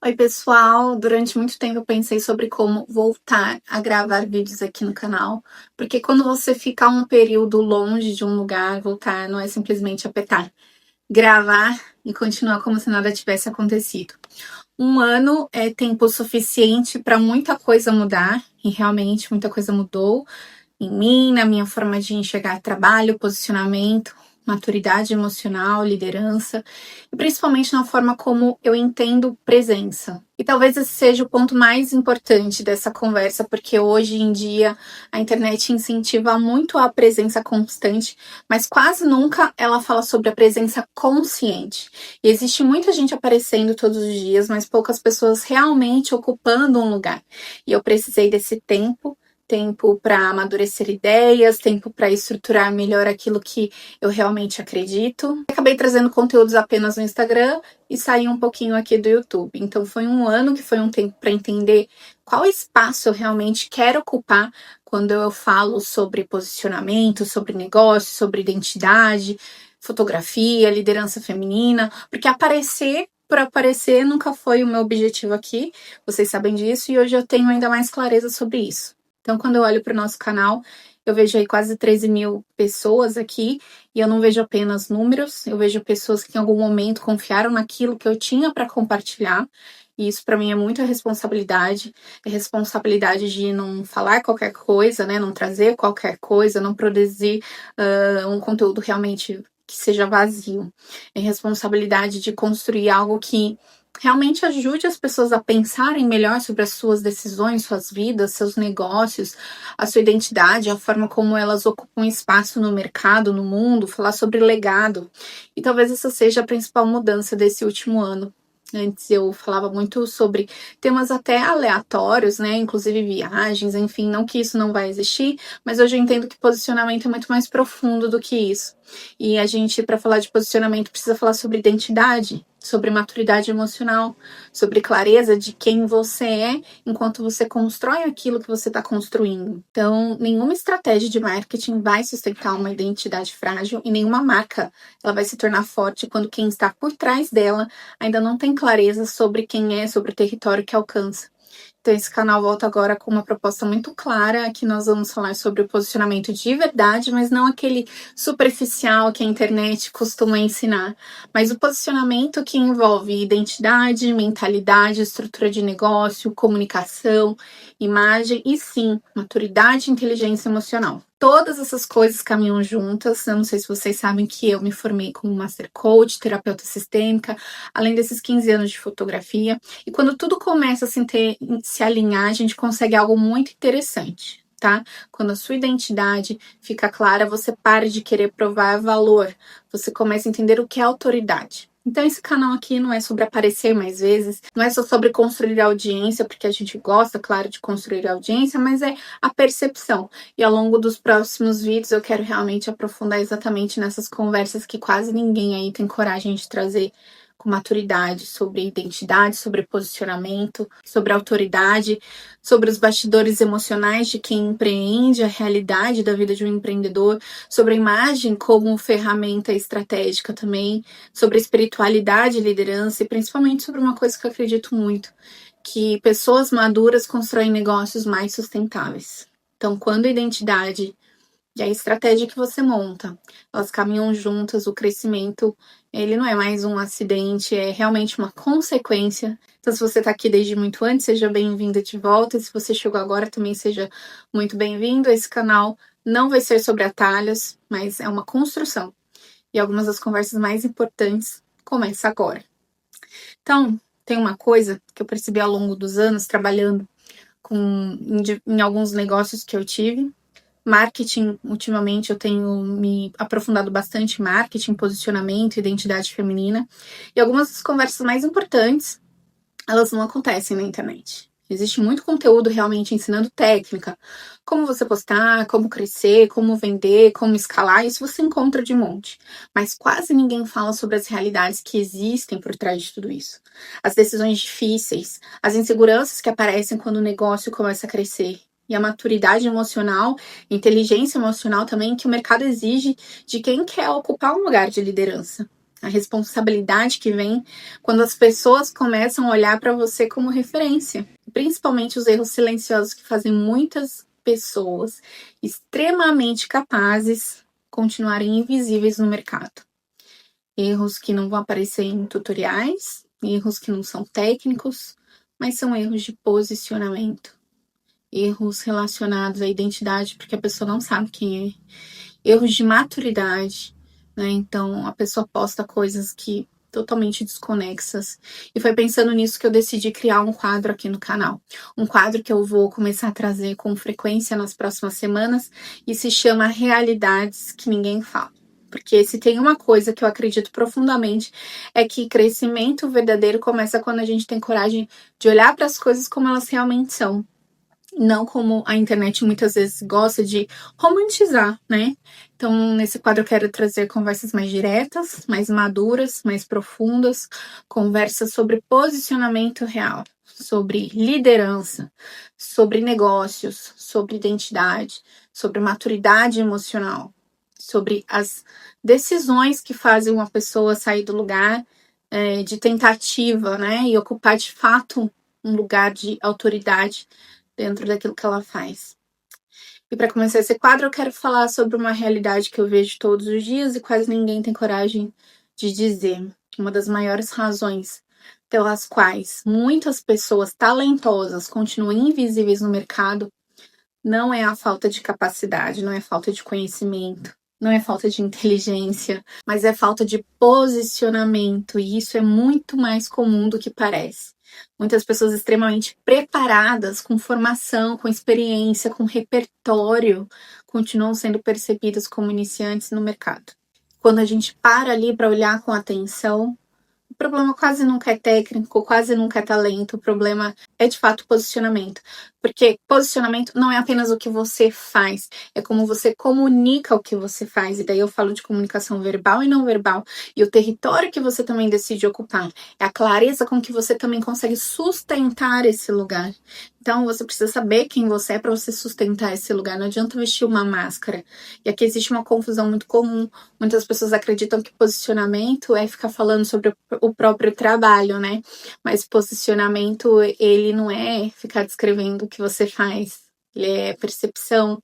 Oi, pessoal! Durante muito tempo eu pensei sobre como voltar a gravar vídeos aqui no canal, porque quando você fica um período longe de um lugar, voltar não é simplesmente apertar gravar e continuar como se nada tivesse acontecido. Um ano é tempo suficiente para muita coisa mudar, e realmente muita coisa mudou em mim, na minha forma de enxergar trabalho, posicionamento, maturidade emocional, liderança e principalmente na forma como eu entendo presença. E talvez esse seja o ponto mais importante dessa conversa, porque hoje em dia a internet incentiva muito a presença constante, mas quase nunca ela fala sobre a presença consciente. E existe muita gente aparecendo todos os dias, mas poucas pessoas realmente ocupando um lugar. E eu precisei desse tempo para amadurecer ideias, tempo para estruturar melhor aquilo que eu realmente acredito. Acabei trazendo conteúdos apenas no Instagram e saí um pouquinho aqui do YouTube. Então foi um ano que foi um tempo para entender qual espaço eu realmente quero ocupar quando eu falo sobre posicionamento, sobre negócio, sobre identidade, fotografia, liderança feminina, porque aparecer por aparecer nunca foi o meu objetivo aqui, vocês sabem disso, e hoje eu tenho ainda mais clareza sobre isso. Então, quando eu olho para o nosso canal, eu vejo aí quase 13 mil pessoas aqui, e eu não vejo apenas números, eu vejo pessoas que em algum momento confiaram naquilo que eu tinha para compartilhar, e isso para mim é muita responsabilidade, é responsabilidade de não falar qualquer coisa, né, não trazer qualquer coisa, não produzir um conteúdo realmente que seja vazio, é responsabilidade de construir algo que realmente ajude as pessoas a pensarem melhor sobre as suas decisões, suas vidas, seus negócios, a sua identidade, a forma como elas ocupam espaço no mercado, no mundo, falar sobre legado. E talvez essa seja a principal mudança desse último ano. Antes eu falava muito sobre temas até aleatórios, né? Inclusive viagens, enfim, não que isso não vai existir, mas hoje eu entendo que posicionamento é muito mais profundo do que isso. E a gente, para falar de posicionamento, precisa falar sobre identidade, sobre maturidade emocional, sobre clareza de quem você é enquanto você constrói aquilo que você está construindo. Então, nenhuma estratégia de marketing vai sustentar uma identidade frágil e nenhuma marca ela vai se tornar forte quando quem está por trás dela ainda não tem clareza sobre quem é, sobre o território que alcança. Então, esse canal volta agora com uma proposta muito clara, que nós vamos falar sobre o posicionamento de verdade, mas não aquele superficial que a internet costuma ensinar, mas o posicionamento que envolve identidade, mentalidade, estrutura de negócio, comunicação, imagem e sim, maturidade e inteligência emocional. Todas essas coisas caminham juntas. Eu não sei se vocês sabem que eu me formei como Master Coach, terapeuta sistêmica, além desses 15 anos de fotografia. E quando tudo começa a se alinhar, a gente consegue algo muito interessante, tá? Quando a sua identidade fica clara, você para de querer provar valor. Você começa a entender o que é autoridade. Então esse canal aqui não é sobre aparecer mais vezes, não é só sobre construir audiência, porque a gente gosta, claro, de construir audiência, mas é a percepção. E ao longo dos próximos vídeos eu quero realmente aprofundar exatamente nessas conversas que quase ninguém aí tem coragem de trazer com maturidade, sobre identidade, sobre posicionamento, sobre autoridade, sobre os bastidores emocionais de quem empreende, a realidade da vida de um empreendedor, sobre a imagem como ferramenta estratégica também, sobre espiritualidade e liderança e principalmente sobre uma coisa que eu acredito muito, que pessoas maduras constroem negócios mais sustentáveis. Então, quando a identidade e a estratégia que você monta, elas caminham juntas, o crescimento, ele não é mais um acidente, é realmente uma consequência. Então, se você está aqui desde muito antes, seja bem-vinda de volta. E se você chegou agora, também seja muito bem-vindo. Esse canal não vai ser sobre atalhos, mas é uma construção. E algumas das conversas mais importantes começam agora. Então, tem uma coisa que eu percebi ao longo dos anos, trabalhando em alguns negócios que eu tive. Marketing, ultimamente eu tenho me aprofundado bastante em marketing, posicionamento, identidade feminina. E algumas das conversas mais importantes, elas não acontecem na internet. Existe muito conteúdo realmente ensinando técnica, como você postar, como crescer, como vender, como escalar, isso você encontra de monte. Mas quase ninguém fala sobre as realidades que existem por trás de tudo isso. As decisões difíceis, as inseguranças que aparecem quando o negócio começa a crescer. E a maturidade emocional, inteligência emocional também, que o mercado exige de quem quer ocupar um lugar de liderança. a responsabilidade que vem quando as pessoas começam a olhar para você como referência. Principalmente os erros silenciosos que fazem muitas pessoas extremamente capazes continuarem invisíveis no mercado. Erros que não vão aparecer em tutoriais, erros que não são técnicos, mas são erros de posicionamento. Erros relacionados à identidade, porque a pessoa não sabe quem é. Erros de maturidade, né? Então, a pessoa posta coisas que totalmente desconexas. E foi pensando nisso que eu decidi criar um quadro aqui no canal. Um quadro que eu vou começar a trazer com frequência nas próximas semanas e se chama Realidades que Ninguém Fala. Porque se tem uma coisa que eu acredito profundamente é que crescimento verdadeiro começa quando a gente tem coragem de olhar para as coisas como elas realmente são. Não como a internet muitas vezes gosta de romantizar, né? Então, nesse quadro eu quero trazer conversas mais diretas, mais maduras, mais profundas, conversas sobre posicionamento real, sobre liderança, sobre negócios, sobre identidade, sobre maturidade emocional, sobre as decisões que fazem uma pessoa sair do lugar de tentativa, né? E ocupar de fato um lugar de autoridade dentro daquilo que ela faz. E para começar esse quadro, eu quero falar sobre uma realidade que eu vejo todos os dias e quase ninguém tem coragem de dizer. Uma das maiores razões pelas quais muitas pessoas talentosas continuam invisíveis no mercado não é a falta de capacidade, não é falta de conhecimento, não é falta de inteligência, mas é falta de posicionamento, e isso é muito mais comum do que parece. Muitas pessoas extremamente preparadas, com formação, com experiência, com repertório, continuam sendo percebidas como iniciantes no mercado. Quando a gente para ali para olhar com atenção, o problema quase nunca é técnico, quase nunca é talento, o problema é de fato posicionamento. Porque posicionamento não é apenas o que você faz, é como você comunica o que você faz. E daí eu falo de comunicação verbal e não verbal. E o território que você também decide ocupar. É a clareza com que você também consegue sustentar esse lugar. Então você precisa saber quem você é para você sustentar esse lugar. Não adianta vestir uma máscara. E aqui existe uma confusão muito comum. Muitas pessoas acreditam que posicionamento é ficar falando sobre o próprio trabalho, né? Mas posicionamento, ele não é ficar descrevendo o que você faz. Ele é percepção.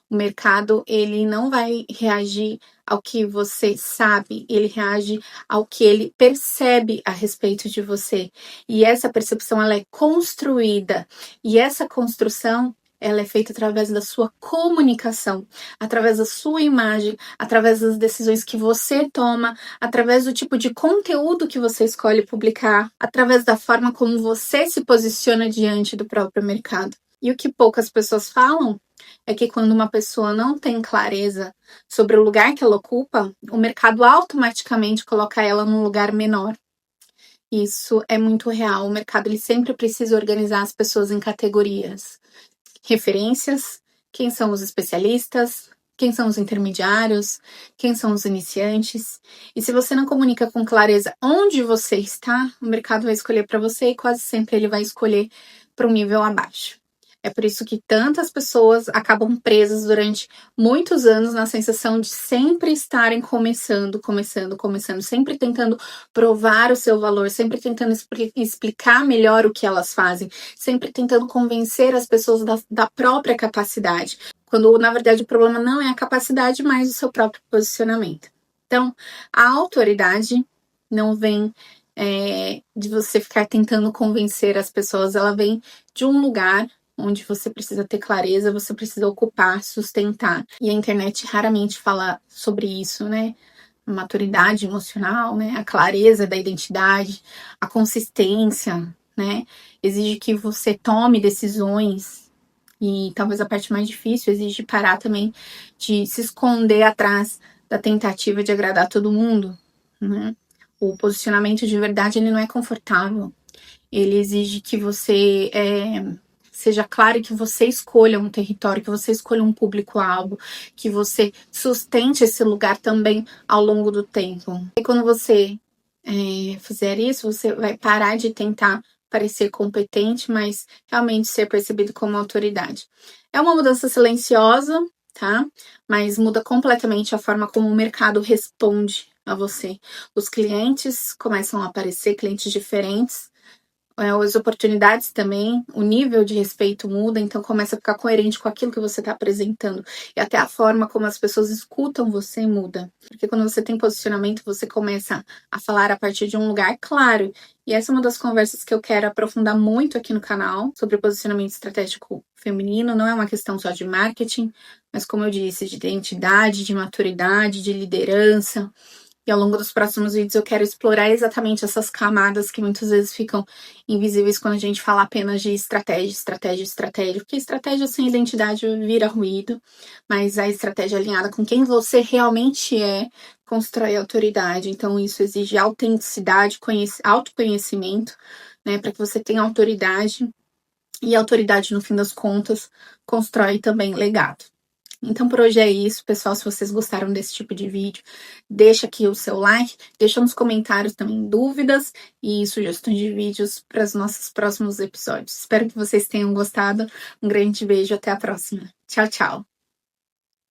O mercado, ele não vai reagir ao que você sabe, ele reage ao que ele percebe a respeito de você. E essa percepção, ela é construída. E essa construção, ela é feita através da sua comunicação, através da sua imagem, através das decisões que você toma, através do tipo de conteúdo que você escolhe publicar, através da forma como você se posiciona diante do próprio mercado. E o que poucas pessoas falam é que quando uma pessoa não tem clareza sobre o lugar que ela ocupa, o mercado automaticamente coloca ela num lugar menor. Isso é muito real. O mercado, ele sempre precisa organizar as pessoas em categorias. Referências, quem são os especialistas, quem são os intermediários, quem são os iniciantes. E se você não comunica com clareza onde você está, o mercado vai escolher para você e quase sempre ele vai escolher para um nível abaixo. É por isso que tantas pessoas acabam presas durante muitos anos na sensação de sempre estarem começando, sempre tentando provar o seu valor, sempre tentando explicar melhor o que elas fazem, sempre tentando convencer as pessoas da própria capacidade, quando na verdade o problema não é a capacidade, mas o seu próprio posicionamento. Então, a autoridade não vem de você ficar tentando convencer as pessoas, ela vem de um lugar onde você precisa ter clareza, você precisa ocupar, sustentar. E a internet raramente fala sobre isso, né? A maturidade emocional, né? A clareza da identidade, a consistência, né? Exige que você tome decisões. E talvez a parte mais difícil exige parar também de se esconder atrás da tentativa de agradar todo mundo, né? O posicionamento de verdade, ele não é confortável. Ele exige que você seja claro e que você escolha um território, que você escolha um público-alvo, que você sustente esse lugar também ao longo do tempo. E quando você fizer isso, você vai parar de tentar parecer competente, mas realmente ser percebido como autoridade. É uma mudança silenciosa, tá? Mas muda completamente a forma como o mercado responde a você. Os clientes começam a aparecer, clientes diferentes, as oportunidades também, o nível de respeito muda, então começa a ficar coerente com aquilo que você está apresentando. E até a forma como as pessoas escutam você muda. Porque quando você tem posicionamento, você começa a falar a partir de um lugar claro. E essa é uma das conversas que eu quero aprofundar muito aqui no canal, sobre posicionamento estratégico feminino. Não é uma questão só de marketing, mas como eu disse, de identidade, de maturidade, de liderança. E ao longo dos próximos vídeos eu quero explorar exatamente essas camadas que muitas vezes ficam invisíveis quando a gente fala apenas de estratégia, estratégia, estratégia. Porque estratégia sem identidade vira ruído, mas a estratégia alinhada com quem você realmente é constrói autoridade. Então isso exige autenticidade, autoconhecimento, né, para que você tenha autoridade. E a autoridade, no fim das contas, constrói também legado. Então por hoje é isso, pessoal. Se vocês gostaram desse tipo de vídeo, deixa aqui o seu like, deixa nos comentários também dúvidas e sugestões de vídeos para os nossos próximos episódios. Espero que vocês tenham gostado. Um grande beijo, até a próxima. Tchau, tchau!